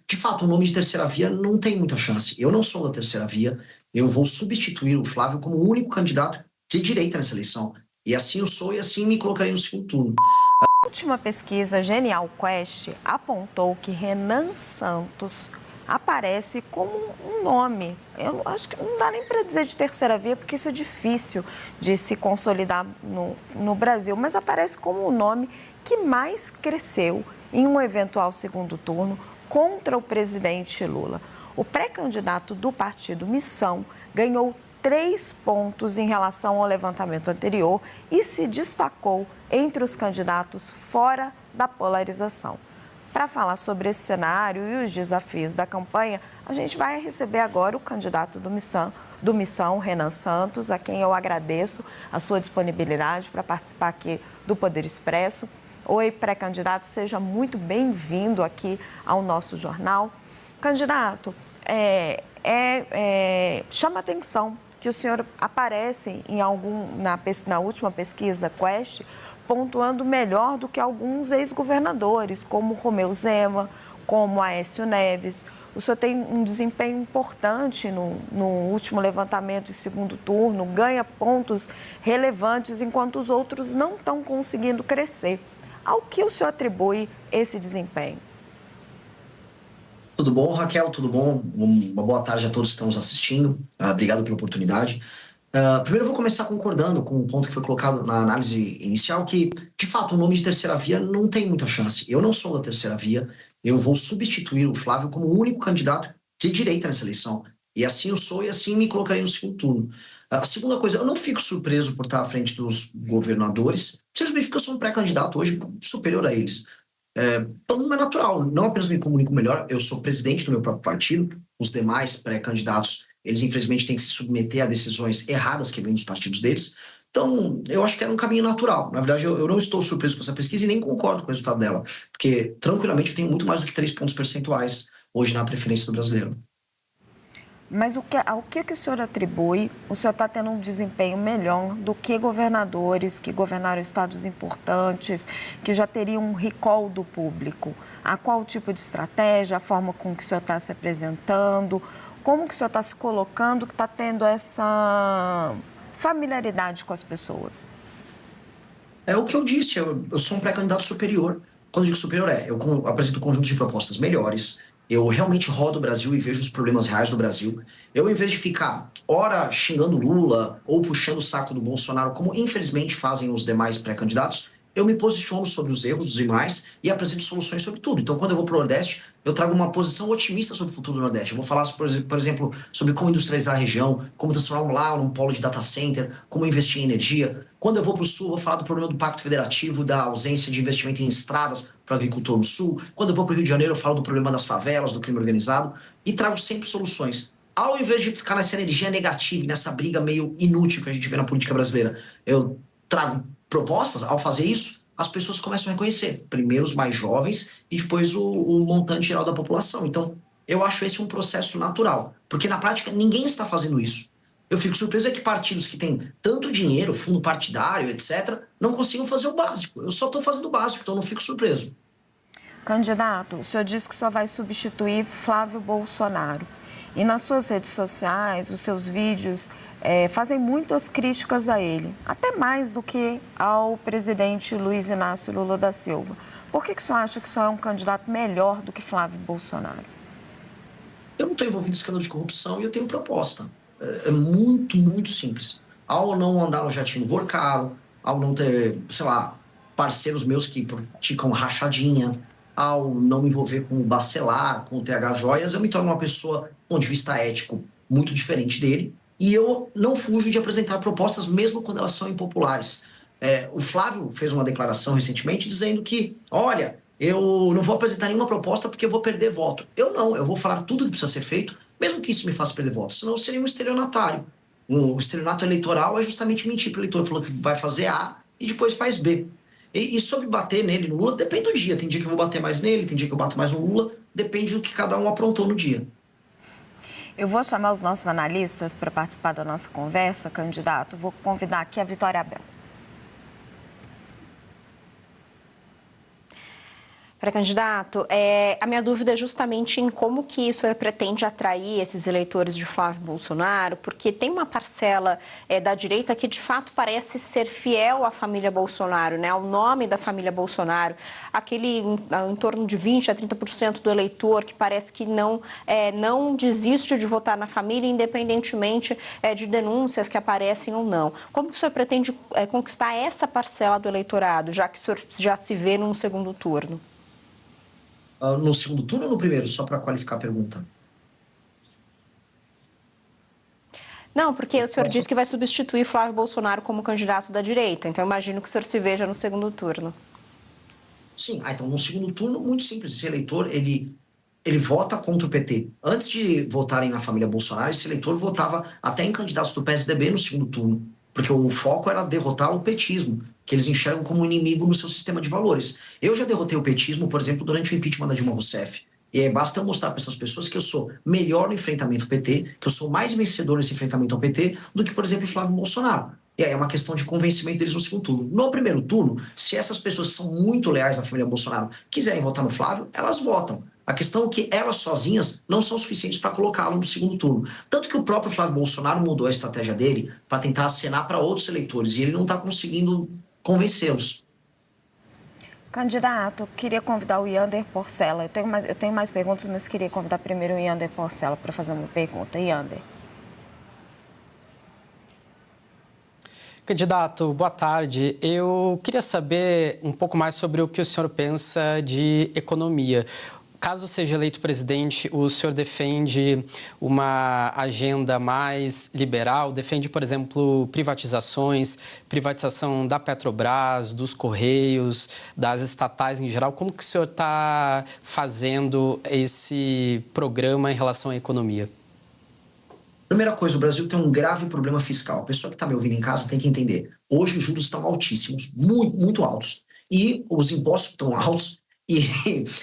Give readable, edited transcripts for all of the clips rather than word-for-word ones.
de fato, o nome de terceira via não tem muita chance. Eu não sou da terceira via, eu vou substituir o Flávio como o único candidato de direita nessa eleição. E assim eu sou e assim me colocarei no segundo turno. A última pesquisa Genial Quest apontou que Renan Santos aparece como um nome. Eu acho que não dá nem para dizer de terceira via, porque isso é difícil de se consolidar no Brasil, mas aparece como o nome que mais cresceu em um eventual segundo turno contra o presidente Lula. O pré-candidato do partido Missão ganhou 3 pontos em relação ao levantamento anterior e se destacou entre os candidatos fora da polarização. Para falar sobre esse cenário e os desafios da campanha, a gente vai receber agora o candidato do Missão, Renan Santos, a quem eu agradeço a sua disponibilidade para participar aqui do Poder Expresso. Oi, pré-candidato, seja muito bem-vindo aqui ao nosso jornal. Candidato, chama atenção que o senhor aparece na última pesquisa Quest, pontuando melhor do que alguns ex-governadores, como Romeu Zema, como Aécio Neves. O senhor tem um desempenho importante no último levantamento de segundo turno, ganha pontos relevantes, enquanto os outros não estão conseguindo crescer. Ao que o senhor atribui esse desempenho? Tudo bom, Raquel? Tudo bom? Uma boa tarde a todos que estão nos assistindo. Obrigado pela oportunidade. Primeiro, eu vou começar concordando com o ponto que foi colocado na análise inicial, que, de fato, o nome de terceira via não tem muita chance. Eu não sou da terceira via, eu vou substituir o Flávio como o único candidato de direita nessa eleição. E assim eu sou e assim me colocarei no segundo turno. A segunda coisa, eu não fico surpreso por estar à frente dos governadores, simplesmente porque eu sou um pré-candidato hoje superior a eles. Então é natural, não apenas me comunico melhor, eu sou presidente do meu próprio partido, os demais pré-candidatos, eles infelizmente têm que se submeter a decisões erradas que vêm dos partidos deles, então eu acho que era um caminho natural. Na verdade, eu não estou surpreso com essa pesquisa e nem concordo com o resultado dela, porque tranquilamente eu tenho muito mais do que 3 pontos percentuais hoje na preferência do brasileiro. Mas ao que o senhor atribui? O senhor está tendo um desempenho melhor do que governadores que governaram estados importantes, que já teriam um recall do público. A qual tipo de estratégia, a forma com que o senhor está se apresentando, como que o senhor está se colocando, que está tendo essa familiaridade com as pessoas? É o que eu disse, eu sou um pré-candidato superior. Quando eu digo superior, eu apresento um conjunto de propostas melhores, eu realmente rodo o Brasil e vejo os problemas reais do Brasil. Eu, em vez de ficar, ora, xingando Lula ou puxando o saco do Bolsonaro, como infelizmente fazem os demais pré-candidatos, eu me posiciono sobre os erros dos demais e apresento soluções sobre tudo. Então, quando eu vou para o Nordeste, eu trago uma posição otimista sobre o futuro do Nordeste. Eu vou falar, por exemplo, sobre como industrializar a região, como transformar lá num polo de data center, como investir em energia. Quando eu vou para o Sul, eu vou falar do problema do Pacto Federativo, da ausência de investimento em estradas para o agricultor no Sul. Quando eu vou para o Rio de Janeiro, eu falo do problema das favelas, do crime organizado e trago sempre soluções. Ao invés de ficar nessa energia negativa e nessa briga meio inútil que a gente vê na política brasileira, eu trago propostas. Ao fazer isso, as pessoas começam a reconhecer. Primeiro os mais jovens e depois o montante geral da população. Então, eu acho esse um processo natural. Porque, na prática, ninguém está fazendo isso. Eu fico surpreso é que partidos que têm tanto dinheiro, fundo partidário, etc., não consigam fazer o básico. Eu só estou fazendo o básico, então não fico surpreso. Candidato, o senhor disse que só vai substituir Flávio Bolsonaro. E nas suas redes sociais, os seus vídeos fazem muitas críticas a ele, até mais do que ao presidente Luiz Inácio Lula da Silva. Por que o senhor acha que só é um candidato melhor do que Flávio Bolsonaro? Eu não estou envolvido em escândalo de corrupção e eu tenho proposta. É muito, muito simples. Ao não andar no jatinho Vorcaro, ao não ter, sei lá, parceiros meus que praticam rachadinha, ao não me envolver com o Bacelar, com o TH Joias, eu me torno uma pessoa, do ponto de vista ético, muito diferente dele. E eu não fujo de apresentar propostas, mesmo quando elas são impopulares. O Flávio fez uma declaração recentemente dizendo que, olha, eu não vou apresentar nenhuma proposta porque eu vou perder voto. Eu não, eu vou falar tudo que precisa ser feito, mesmo que isso me faça perder voto, senão eu seria um estelionatário. O estelionato eleitoral é justamente mentir para o eleitor, falou que vai fazer A e depois faz B. E sobre bater nele, no Lula, depende do dia. Tem dia que eu vou bater mais nele, tem dia que eu bato mais no Lula, depende do que cada um aprontou no dia. Eu vou chamar os nossos analistas para participar da nossa conversa, candidato. Vou convidar aqui a Vitória Abel. Pré-candidato, a minha dúvida é justamente em como que o senhor pretende atrair esses eleitores de Flávio Bolsonaro, porque tem uma parcela da direita que de fato parece ser fiel à família Bolsonaro, né, ao nome da família Bolsonaro, aquele em torno de 20% a 30% do eleitor que parece que não desiste de votar na família, independentemente de denúncias que aparecem ou não. Como que o senhor pretende conquistar essa parcela do eleitorado, já que o senhor já se vê num segundo turno? No segundo turno ou no primeiro? Só para qualificar a pergunta. Não, porque o senhor Posso? disse que vai substituir Flávio Bolsonaro como candidato da direita, então eu imagino que o senhor se veja no segundo turno. Sim, então no segundo turno, muito simples. Esse eleitor, ele vota contra o PT. Antes de votarem na família Bolsonaro, esse eleitor votava até em candidatos do PSDB no segundo turno, porque o foco era derrotar o petismo, que eles enxergam como inimigo no seu sistema de valores. Eu já derrotei o petismo, por exemplo, durante o impeachment da Dilma Rousseff. E aí basta eu mostrar para essas pessoas que eu sou melhor no enfrentamento ao PT, que eu sou mais vencedor nesse enfrentamento ao PT do que, por exemplo, Flávio Bolsonaro. E aí é uma questão de convencimento deles no segundo turno. No primeiro turno, se essas pessoas que são muito leais à família Bolsonaro quiserem votar no Flávio, elas votam. A questão é que elas sozinhas não são suficientes para colocá-lo no segundo turno. Tanto que o próprio Flávio Bolsonaro mudou a estratégia dele para tentar acenar para outros eleitores e ele não está conseguindo convencê-los. Candidato, queria convidar o Yander Porcela. Eu tenho mais perguntas, mas queria convidar primeiro o Yander Porcela para fazer uma pergunta. Yander. Candidato, boa tarde. Eu queria saber um pouco mais sobre o que o senhor pensa de economia. Caso seja eleito presidente, o senhor defende uma agenda mais liberal? Defende, por exemplo, privatizações, privatização da Petrobras, dos Correios, das estatais em geral? Como que o senhor está fazendo esse programa em relação à economia? Primeira coisa, o Brasil tem um grave problema fiscal. A pessoa que está me ouvindo em casa tem que entender. Hoje os juros estão altíssimos, muito, muito altos. E os impostos estão altos. E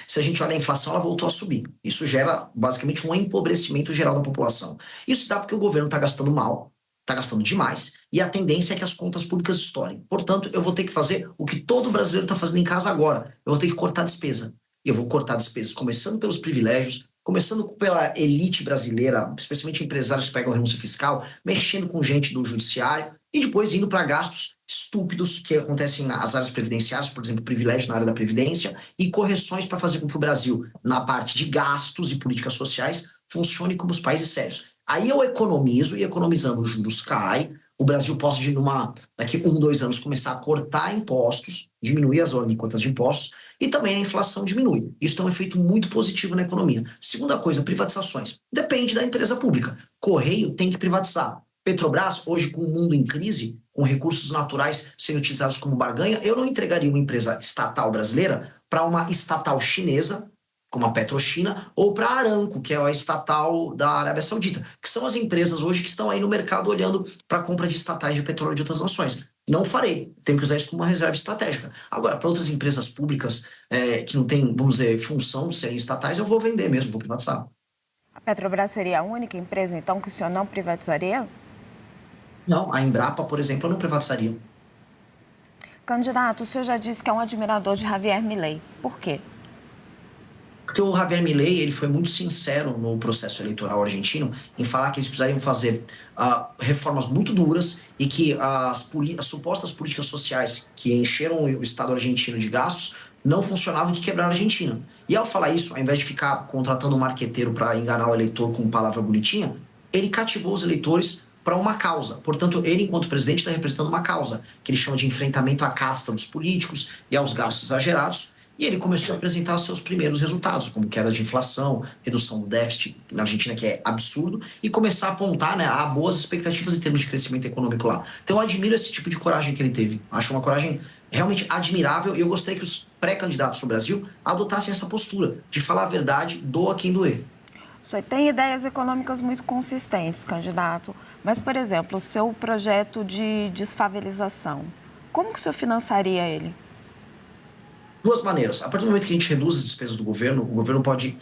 se a gente olha a inflação, ela voltou a subir. Isso gera, basicamente, um empobrecimento geral da população. Isso dá porque o governo está gastando mal, está gastando demais, e a tendência é que as contas públicas estourem. Portanto, eu vou ter que fazer o que todo brasileiro está fazendo em casa agora. Eu vou ter que cortar despesa. E eu vou cortar despesas, começando pelos privilégios, começando pela elite brasileira, especialmente empresários que pegam renúncia fiscal, mexendo com gente do judiciário, e depois indo para gastos estúpidos que acontecem nas áreas previdenciárias, por exemplo, privilégio na área da Previdência, e correções para fazer com que o Brasil, na parte de gastos e políticas sociais, funcione como os países sérios. Aí eu economizo, e economizando os juros cai, o Brasil pode, daqui 2 anos, começar a cortar impostos, diminuir as alíquotas de impostos, e também a inflação diminui. Isso tem um efeito muito positivo na economia. Segunda coisa, privatizações. Depende da empresa pública. Correio tem que privatizar. Petrobras, hoje com o mundo em crise, com recursos naturais sendo utilizados como barganha, eu não entregaria uma empresa estatal brasileira para uma estatal chinesa, como a PetroChina, ou para a Aramco, que é a estatal da Arábia Saudita, que são as empresas hoje que estão aí no mercado olhando para a compra de estatais de petróleo de outras nações. Não farei, tenho que usar isso como uma reserva estratégica. Agora, para outras empresas públicas que não têm, vamos dizer, função de serem estatais, eu vou vender mesmo, vou privatizar. A Petrobras seria a única empresa, então, que o senhor não privatizaria? Não, a Embrapa, por exemplo, eu não privatizaria. Candidato, o senhor já disse que é um admirador de Javier Milei. Por quê? Porque o Javier Milei, ele foi muito sincero no processo eleitoral argentino em falar que eles precisariam fazer reformas muito duras e que as supostas políticas sociais que encheram o Estado argentino de gastos não funcionavam e que quebraram a Argentina. E ao falar isso, ao invés de ficar contratando um marqueteiro para enganar o eleitor com palavra bonitinha, ele cativou os eleitores para uma causa. Portanto, ele, enquanto presidente, está representando uma causa, que ele chama de enfrentamento à casta dos políticos e aos gastos exagerados. E ele começou a apresentar os seus primeiros resultados, como queda de inflação, redução do déficit na Argentina, que é absurdo, e começar a apontar, né, a boas expectativas em termos de crescimento econômico lá. Então eu admiro esse tipo de coragem que ele teve. Acho uma coragem realmente admirável e eu gostaria que os pré-candidatos no Brasil adotassem essa postura de falar a verdade, doa quem doer. O senhor tem ideias econômicas muito consistentes, candidato, mas, por exemplo, o seu projeto de desfavelização, como que o senhor financiaria ele? Duas maneiras. A partir do momento que a gente reduz as despesas do governo, o governo pode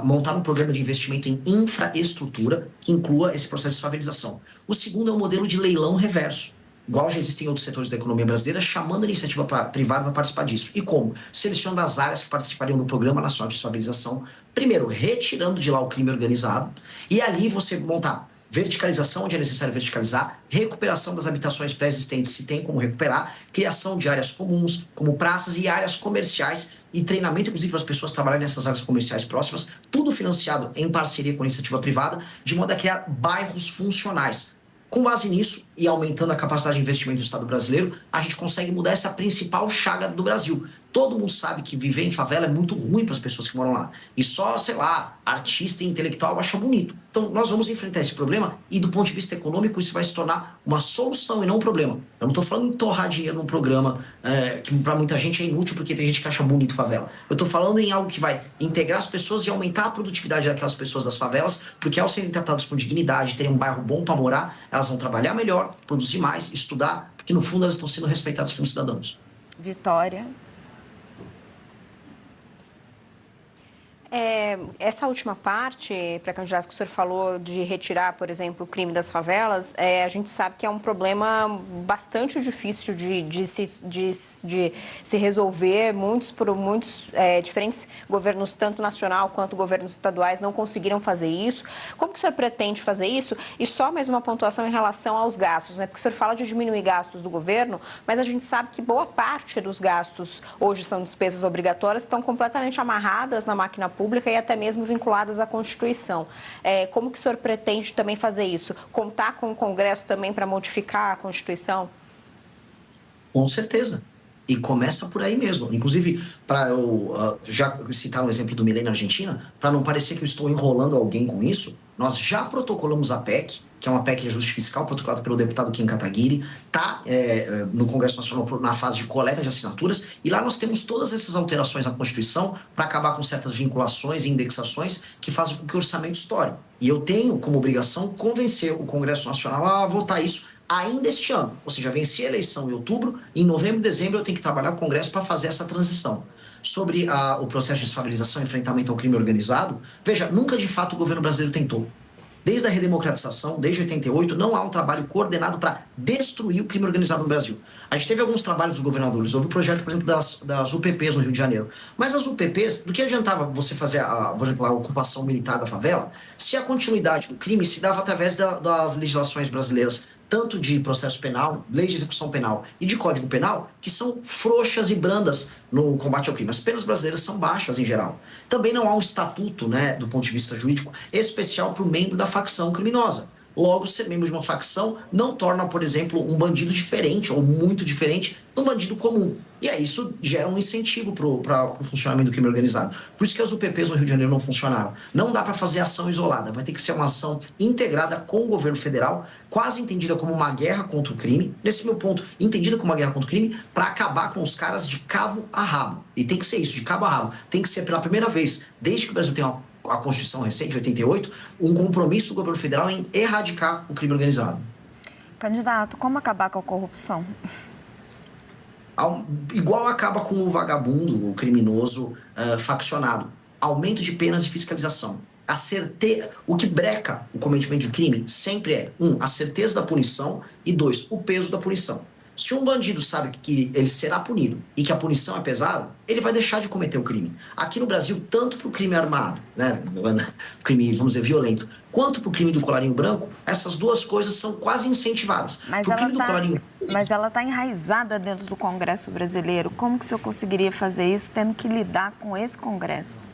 montar um programa de investimento em infraestrutura que inclua esse processo de desfavelização. O segundo é um modelo de leilão reverso. igual já existem outros setores da economia brasileira, chamando a iniciativa privada para participar disso. E como? Selecionando as áreas que participariam do Programa Nacional de Estabilização, primeiro, retirando de lá o crime organizado, e ali você montar verticalização, onde é necessário verticalizar, recuperação das habitações pré-existentes, se tem como recuperar, criação de áreas comuns, como praças e áreas comerciais, e treinamento, inclusive, para as pessoas trabalharem nessas áreas comerciais próximas, tudo financiado em parceria com a iniciativa privada, de modo a criar bairros funcionais. Com base nisso, e aumentando a capacidade de investimento do Estado brasileiro, a gente consegue mudar essa principal chaga do Brasil. Todo mundo sabe que viver em favela é muito ruim para as pessoas que moram lá. E só, sei lá, artista e intelectual acha bonito. Então, nós vamos enfrentar esse problema e, do ponto de vista econômico, isso vai se tornar uma solução e não um problema. Eu não estou falando em torrar dinheiro num programa que para muita gente é inútil porque tem gente que acha bonito favela. Eu estou falando em algo que vai integrar as pessoas e aumentar a produtividade daquelas pessoas das favelas, porque ao serem tratadas com dignidade, terem um bairro bom para morar, elas vão trabalhar melhor, produzir mais, estudar, porque no fundo elas estão sendo respeitadas como cidadãos. Vitória. Essa última parte, pré-candidato, que o senhor falou de retirar, por exemplo, o crime das favelas, a gente sabe que é um problema bastante difícil de se resolver. Muitos diferentes governos, tanto nacional quanto governos estaduais, não conseguiram fazer isso. Como que o senhor pretende fazer isso? E só mais uma pontuação em relação aos gastos, né? Porque o senhor fala de diminuir gastos do governo, mas a gente sabe que boa parte dos gastos hoje são despesas obrigatórias, estão completamente amarradas na máquina pública e até mesmo vinculadas à Constituição. Como que o senhor pretende também fazer isso? Contar com o Congresso também para modificar a Constituição? Com certeza. E começa por aí mesmo. Inclusive, para eu já citar um exemplo do Milei na Argentina, para não parecer que eu estou enrolando alguém com isso, nós já protocolamos a PEC, que é uma PEC de ajuste fiscal, protocolada pelo deputado Kim Kataguiri, está no Congresso Nacional na fase de coleta de assinaturas, e lá nós temos todas essas alterações na Constituição para acabar com certas vinculações e indexações que fazem com que o orçamento estoure. E eu tenho como obrigação convencer o Congresso Nacional a votar isso ainda este ano. Ou seja, venci a eleição em outubro, e em novembro e dezembro eu tenho que trabalhar com o Congresso para fazer essa transição. Sobre o processo de desfavelização e enfrentamento ao crime organizado, veja, nunca de fato o governo brasileiro tentou. Desde a redemocratização, desde 88, não há um trabalho coordenado para destruir o crime organizado no Brasil. A gente teve alguns trabalhos dos governadores. Houve o projeto, por exemplo, das UPPs no Rio de Janeiro. Mas as UPPs, do que adiantava você fazer por exemplo, a ocupação militar da favela, se a continuidade do crime se dava através das legislações brasileiras, tanto de processo penal, leis de execução penal e de código penal, que são frouxas e brandas no combate ao crime. As penas brasileiras são baixas em geral. Também não há um estatuto, né, do ponto de vista jurídico, especial para o membro da facção criminosa. Logo, ser membro de uma facção não torna, por exemplo, um bandido diferente ou muito diferente de um bandido comum. E aí isso gera um incentivo para o funcionamento do crime organizado. Por isso que as UPPs no Rio de Janeiro não funcionaram. Não dá para fazer ação isolada, vai ter que ser uma ação integrada com o governo federal, quase entendida como uma guerra contra o crime, nesse meu ponto, entendida como uma guerra contra o crime, para acabar com os caras de cabo a rabo. E tem que ser isso, de cabo a rabo. Tem que ser pela primeira vez, desde que o Brasil tem a Constituição recente, de 88, um compromisso do governo federal em erradicar o crime organizado. Candidato, como acabar com a corrupção? Igual acaba com o vagabundo, o criminoso faccionado. Aumento de penas e fiscalização. O que breca o cometimento de crime sempre é, a certeza da punição e 2, o peso da punição. Se um bandido sabe que ele será punido e que a punição é pesada, ele vai deixar de cometer o crime. Aqui no Brasil, tanto para o crime armado, né, crime, vamos dizer, violento, quanto para o crime do colarinho branco, essas duas coisas são quase incentivadas. Mas ela está enraizada dentro do Congresso brasileiro. Como que o senhor conseguiria fazer isso tendo que lidar com esse Congresso?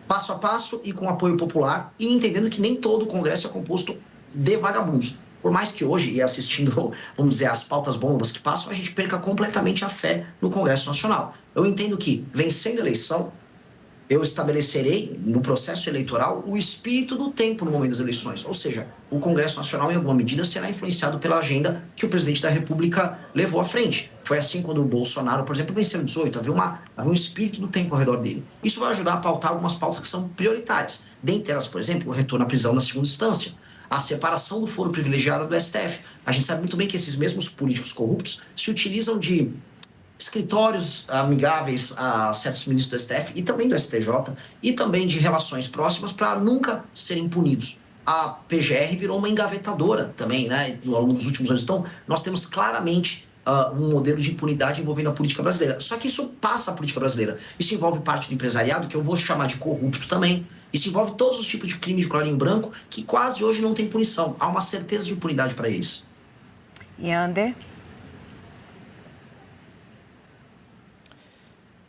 Passo a passo e com apoio popular, e entendendo que nem todo o Congresso é composto de vagabundos. Por mais que hoje, e assistindo, vamos dizer, as pautas bombas que passam, a gente perca completamente a fé no Congresso Nacional. Eu entendo que, vencendo a eleição, eu estabelecerei, no processo eleitoral, o espírito do tempo no momento das eleições. Ou seja, o Congresso Nacional, em alguma medida, será influenciado pela agenda que o presidente da República levou à frente. Foi assim quando o Bolsonaro, por exemplo, venceu em 18, havia um espírito do tempo ao redor dele. Isso vai ajudar a pautar algumas pautas que são prioritárias. Dentre elas, por exemplo, o retorno à prisão na segunda instância, a separação do foro privilegiado do STF. A gente sabe muito bem que esses mesmos políticos corruptos se utilizam de escritórios amigáveis a certos ministros do STF e também do STJ e também de relações próximas para nunca serem punidos. a PGR virou uma engavetadora também, né, ao longo dos últimos anos. Então, nós temos claramente um modelo de impunidade envolvendo a política brasileira. Só que isso passa a política brasileira. Isso envolve parte do empresariado, que eu vou chamar de corrupto também. Isso envolve todos os tipos de crimes de colarinho branco, que quase hoje não tem punição. Há uma certeza de impunidade para eles. Yander?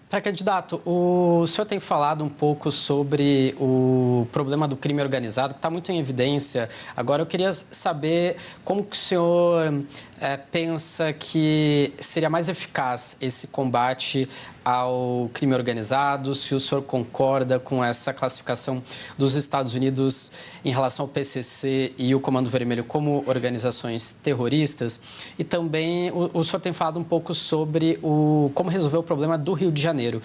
Pré-candidato, o senhor tem falado um pouco sobre o problema do crime organizado, que está muito em evidência. Agora, eu queria saber como que o senhor pensa que seria mais eficaz esse combate ao crime organizado, se o senhor concorda com essa classificação dos Estados Unidos em relação ao PCC e o Comando Vermelho como organizações terroristas. E também o senhor tem falado um pouco sobre como resolver o problema do Rio de Janeiro,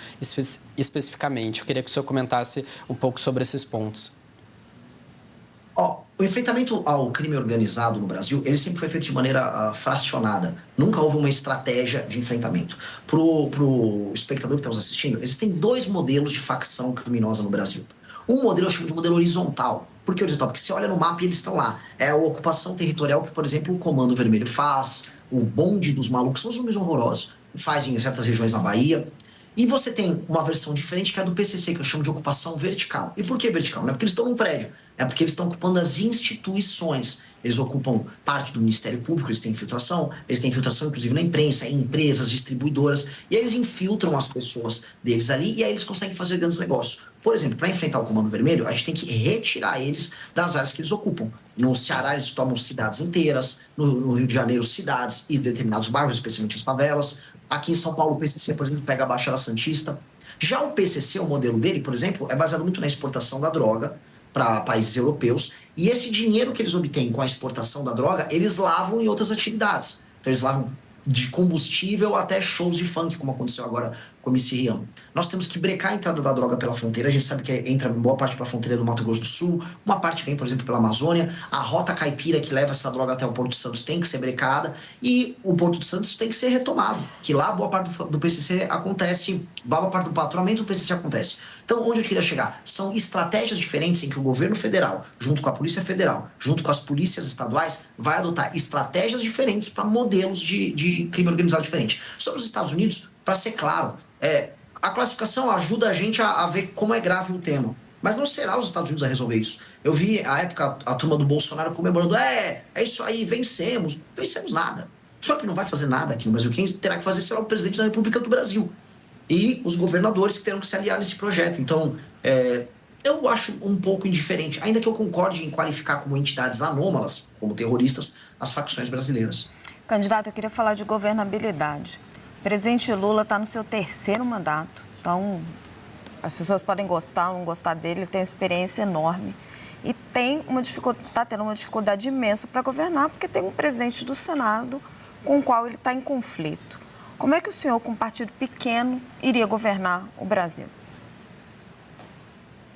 especificamente. Eu queria que o senhor comentasse um pouco sobre esses pontos. O enfrentamento ao crime organizado no Brasil, ele sempre foi feito de maneira fracionada. Nunca houve uma estratégia de enfrentamento. Pro espectador que está nos assistindo, existem 2 modelos de facção criminosa no Brasil. Um modelo eu chamo de modelo horizontal. Por que horizontal? Porque você olha no mapa e eles estão lá. É a ocupação territorial que, por exemplo, o Comando Vermelho faz, o bonde dos malucos, são os nomes horrorosos, faz em certas regiões na Bahia. E você tem uma versão diferente que é a do PCC, que eu chamo de ocupação vertical. E por que vertical? Não é porque eles estão num prédio, é porque eles estão ocupando as instituições. Eles ocupam parte do Ministério Público, eles têm infiltração inclusive na imprensa, em empresas, distribuidoras, e aí eles infiltram as pessoas deles ali e aí eles conseguem fazer grandes negócios. Por exemplo, para enfrentar o Comando Vermelho, a gente tem que retirar eles das áreas que eles ocupam. No Ceará, eles tomam cidades inteiras, no Rio de Janeiro, cidades e determinados bairros, especialmente as favelas. Aqui em São Paulo, o PCC, por exemplo, pega a Baixada Santista. Já o PCC, o modelo dele, por exemplo, é baseado muito na exportação da droga para países europeus. E esse dinheiro que eles obtêm com a exportação da droga, eles lavam em outras atividades. Então, eles lavam de combustível até shows de funk, como aconteceu agora com o MC Rian. Nós temos que brecar a entrada da droga pela fronteira. A gente sabe que entra boa parte pela fronteira do Mato Grosso do Sul, uma parte vem, por exemplo, pela Amazônia. A rota caipira que leva essa droga até o Porto de Santos tem que ser brecada e o Porto de Santos tem que ser retomado, que lá boa parte do PCC acontece, boa parte do patrulhamento do PCC acontece. Então, onde eu queria chegar? São estratégias diferentes em que o governo federal, junto com a Polícia Federal, junto com as polícias estaduais, vai adotar estratégias diferentes para modelos de crime organizado diferente. Sobre os Estados Unidos, para ser claro, a classificação ajuda a gente a ver como é grave o tema. Mas não será os Estados Unidos a resolver isso. Eu vi, à época, a turma do Bolsonaro comemorando, é isso aí, vencemos. Não vencemos nada. O Trump não vai fazer nada aqui no Brasil. Quem terá que fazer será o presidente da República do Brasil. E os governadores que terão que se aliar nesse projeto. Então, eu acho um pouco indiferente, ainda que eu concorde em qualificar como entidades anômalas, como terroristas, as facções brasileiras. Candidato, eu queria falar de governabilidade. O presidente Lula está no seu 3º mandato, então as pessoas podem gostar ou não gostar dele, ele tem uma experiência enorme e está tendo uma dificuldade imensa para governar, porque tem um presidente do Senado com o qual ele está em conflito. Como é que o senhor, com um partido pequeno, iria governar o Brasil?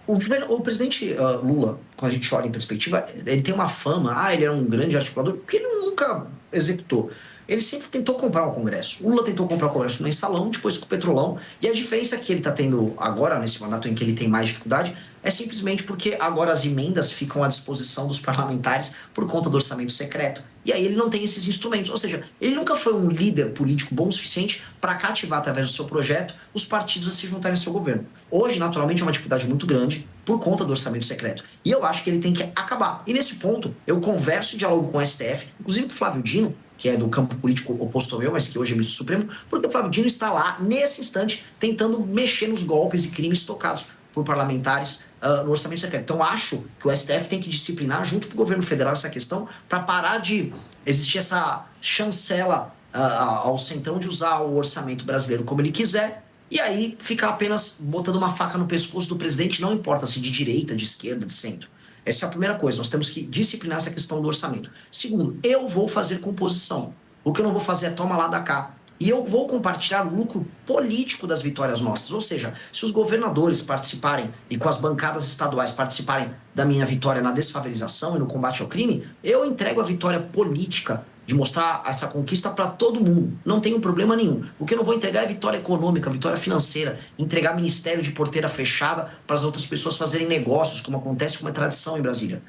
O presidente Lula, quando a gente olha em perspectiva, ele tem uma fama, ele era um grande articulador, porque ele nunca executou. Ele sempre tentou comprar o Congresso. O Lula tentou comprar o Congresso no mensalão, depois com o Petrolão. E a diferença que ele está tendo agora, nesse mandato em que ele tem mais dificuldade, é simplesmente porque agora as emendas ficam à disposição dos parlamentares por conta do orçamento secreto. E aí ele não tem esses instrumentos. Ou seja, ele nunca foi um líder político bom o suficiente para cativar, através do seu projeto, os partidos a se juntarem ao seu governo. Hoje, naturalmente, é uma dificuldade muito grande por conta do orçamento secreto. E eu acho que ele tem que acabar. E nesse ponto, eu converso e dialogo com o STF, inclusive com o Flávio Dino, que é do campo político oposto ao meu, mas que hoje é ministro supremo, porque o Flávio Dino está lá, nesse instante, tentando mexer nos golpes e crimes tocados por parlamentares no orçamento secreto. Então, acho que o STF tem que disciplinar, junto com o governo federal, essa questão, para parar de existir essa chancela ao centrão de usar o orçamento brasileiro como ele quiser, e aí ficar apenas botando uma faca no pescoço do presidente, não importa se de direita, de esquerda, de centro. Essa é a primeira coisa, nós temos que disciplinar essa questão do orçamento. Segundo, eu vou fazer composição. O que eu não vou fazer é toma lá da cá. E eu vou compartilhar o lucro político das vitórias nossas. Ou seja, se os governadores participarem e com as bancadas estaduais participarem da minha vitória na desfavelização e no combate ao crime, eu entrego a vitória política de mostrar essa conquista para todo mundo. Não tenho problema nenhum. O que eu não vou entregar é vitória econômica, vitória financeira, entregar ministério de porteira fechada para as outras pessoas fazerem negócios, como acontece com uma tradição em Brasília.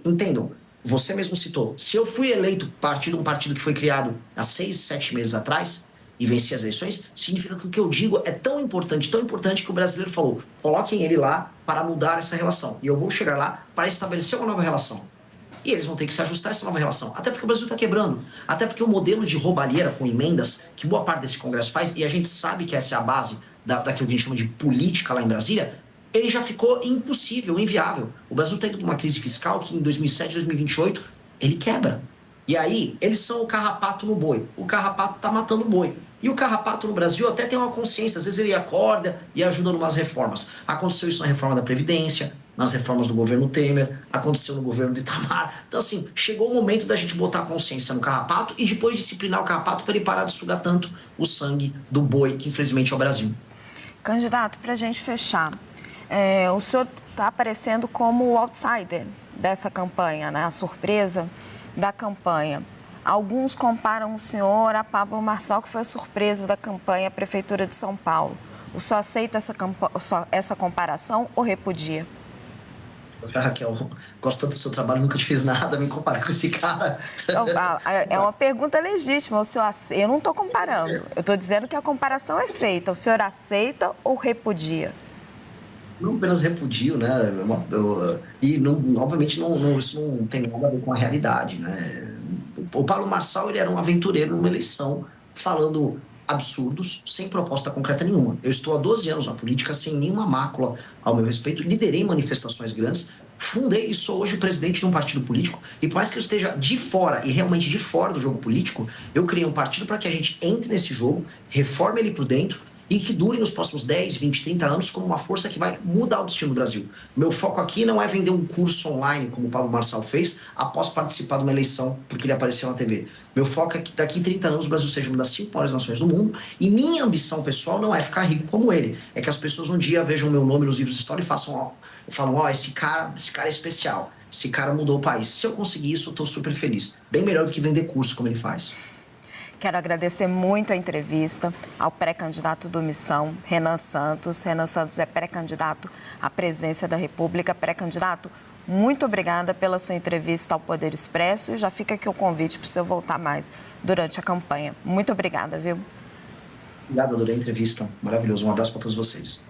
Entendam, você mesmo citou, se eu fui eleito de um partido que foi criado há 6, 7 meses atrás e venci as eleições, significa que o que eu digo é tão importante que o brasileiro falou, coloquem ele lá para mudar essa relação. E eu vou chegar lá para estabelecer uma nova relação. E eles vão ter que se ajustar a essa nova relação. Até porque o Brasil está quebrando. Até porque o modelo de roubalheira com emendas, que boa parte desse Congresso faz, e a gente sabe que essa é a base daquilo que a gente chama de política lá em Brasília, ele já ficou impossível, inviável. O Brasil está indo para uma crise fiscal que em 2007, 2028, ele quebra. E aí, eles são o carrapato no boi. O carrapato está matando o boi. E o carrapato no Brasil até tem uma consciência. Às vezes ele acorda e ajuda em umas reformas. Aconteceu isso na reforma da Previdência, nas reformas do governo Temer, aconteceu no governo de Itamar. Então, assim, chegou o momento da gente botar a consciência no carrapato e depois disciplinar o carrapato para ele parar de sugar tanto o sangue do boi, que infelizmente é o Brasil. Candidato, para a gente fechar, o senhor está aparecendo como o outsider dessa campanha, né? A surpresa da campanha. Alguns comparam o senhor a Pablo Marçal, que foi a surpresa da campanha à Prefeitura de São Paulo. O senhor aceita essa comparação ou repudia? Raquel, gosto tanto do seu trabalho, nunca te fiz nada, me comparar com esse cara. É uma pergunta legítima. Eu não estou comparando, eu estou dizendo que a comparação é feita. O senhor aceita ou repudia? Não apenas repudio, né? Obviamente isso não tem nada a ver com a realidade, né? O Pablo Marçal, ele era um aventureiro numa eleição, falando absurdos, sem proposta concreta nenhuma. Eu estou há 12 anos na política, sem nenhuma mácula ao meu respeito, liderei manifestações grandes, fundei e sou hoje o presidente de um partido político, e por mais que eu esteja de fora, e realmente de fora do jogo político, eu criei um partido para que a gente entre nesse jogo, reforme ele por dentro, e que dure nos próximos 10, 20, 30 anos como uma força que vai mudar o destino do Brasil. Meu foco aqui não é vender um curso online, como o Pablo Marçal fez, após participar de uma eleição, porque ele apareceu na TV. Meu foco é que daqui a 30 anos o Brasil seja uma das 5 maiores nações do mundo, e minha ambição pessoal não é ficar rico como ele, é que as pessoas um dia vejam meu nome nos livros de história e falam, esse cara é especial, esse cara mudou o país. Se eu conseguir isso, eu estou super feliz. Bem melhor do que vender curso como ele faz. Quero agradecer muito a entrevista ao pré-candidato do Missão, Renan Santos. Renan Santos é pré-candidato à presidência da República. Pré-candidato, muito obrigada pela sua entrevista ao Poder Expresso. E já fica aqui o convite para o senhor voltar mais durante a campanha. Muito obrigada, viu? Obrigado, adorei a entrevista. Maravilhoso. Um abraço para todos vocês.